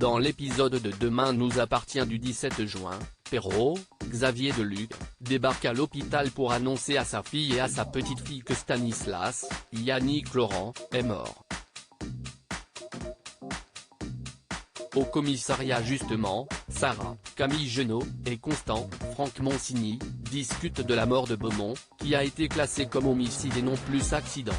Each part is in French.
Dans l'épisode de Demain nous appartient du 17 juin, Perrault, Xavier Deluc, débarque à l'hôpital pour annoncer à sa fille et à sa petite-fille que Stanislas, Yannick Laurent, est mort. Au commissariat justement, Sarah, Camille Genot, et Constant, Franck Monsigny, discutent de la mort de Beaumont, qui a été classée comme homicide et non plus accident.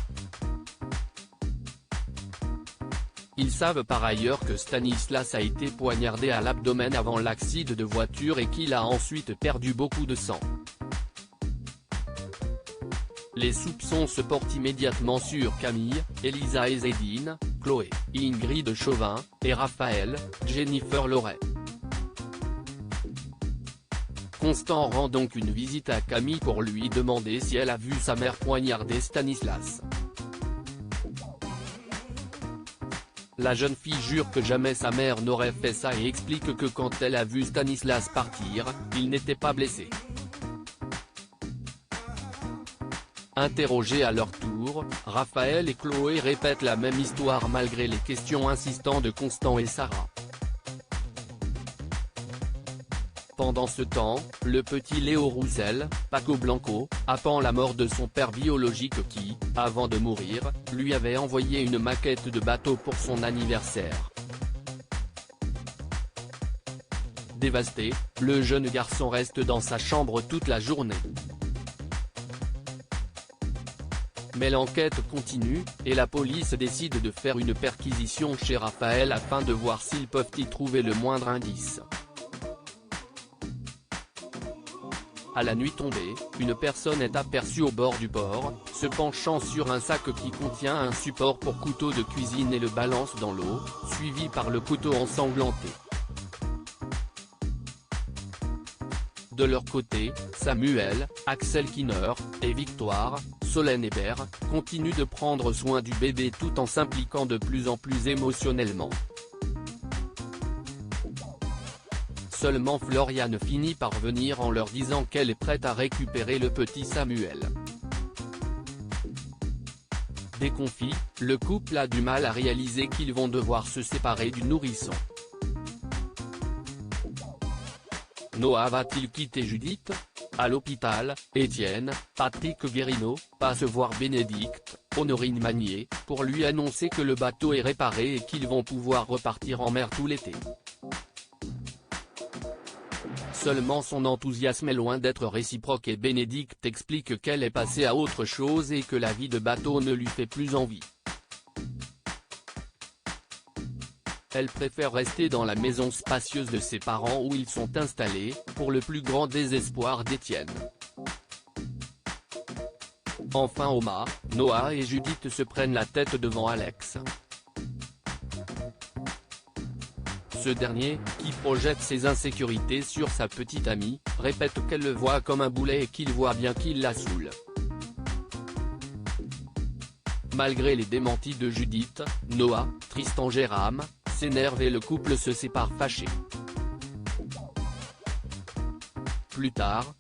Ils savent par ailleurs que Stanislas a été poignardé à l'abdomen avant l'accident de voiture et qu'il a ensuite perdu beaucoup de sang. Les soupçons se portent immédiatement sur Camille, Elisa Ezedine, Chloé, Ingrid Chauvin, et Raphaël, Jennifer Loret. Constant rend donc une visite à Camille pour lui demander si elle a vu sa mère poignarder Stanislas. La jeune fille jure que jamais sa mère n'aurait fait ça et explique que quand elle a vu Stanislas partir, il n'était pas blessé. Interrogés à leur tour, Raphaël et Chloé répètent la même histoire malgré les questions insistantes de Constant et Sarah. Pendant ce temps, le petit Léo Roussel, Paco Blanco, apprend la mort de son père biologique qui, avant de mourir, lui avait envoyé une maquette de bateau pour son anniversaire. Dévasté, le jeune garçon reste dans sa chambre toute la journée. Mais l'enquête continue, et la police décide de faire une perquisition chez Raphaël afin de voir s'ils peuvent y trouver le moindre indice. À la nuit tombée, une personne est aperçue au bord du port, se penchant sur un sac qui contient un support pour couteau de cuisine et le balance dans l'eau, suivi par le couteau ensanglanté. De leur côté, Samuel, Axel Kinner, et Victoire, Solène Hébert, continuent de prendre soin du bébé tout en s'impliquant de plus en plus émotionnellement. Seulement Floriane finit par venir en leur disant qu'elle est prête à récupérer le petit Samuel. Déconfit, le couple a du mal à réaliser qu'ils vont devoir se séparer du nourrisson. Noah va-t-il quitter Judith ? À l'hôpital, Étienne, Patrick Guérino, passe voir Bénédicte, Honorine Magnier, pour lui annoncer que le bateau est réparé et qu'ils vont pouvoir repartir en mer tout l'été. Seulement son enthousiasme est loin d'être réciproque et Bénédicte explique qu'elle est passée à autre chose et que la vie de bateau ne lui fait plus envie. Elle préfère rester dans la maison spacieuse de ses parents où ils sont installés, pour le plus grand désespoir d'Étienne. Enfin Oma, Noah et Judith se prennent la tête devant Alex. Ce dernier, qui projette ses insécurités sur sa petite amie, répète qu'elle le voit comme un boulet et qu'il voit bien qu'il la saoule. Malgré les démentis de Judith, Noah, Tristan Jérôme, s'énerve et le couple se sépare fâché. Plus tard,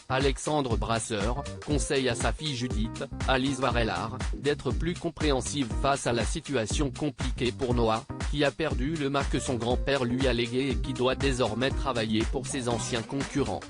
Alexandre Brasseur, conseille à sa fille Judith, Alice Varellard, d'être plus compréhensive face à la situation compliquée pour Noah, qui a perdu le mât que son grand-père lui a légué et qui doit désormais travailler pour ses anciens concurrents.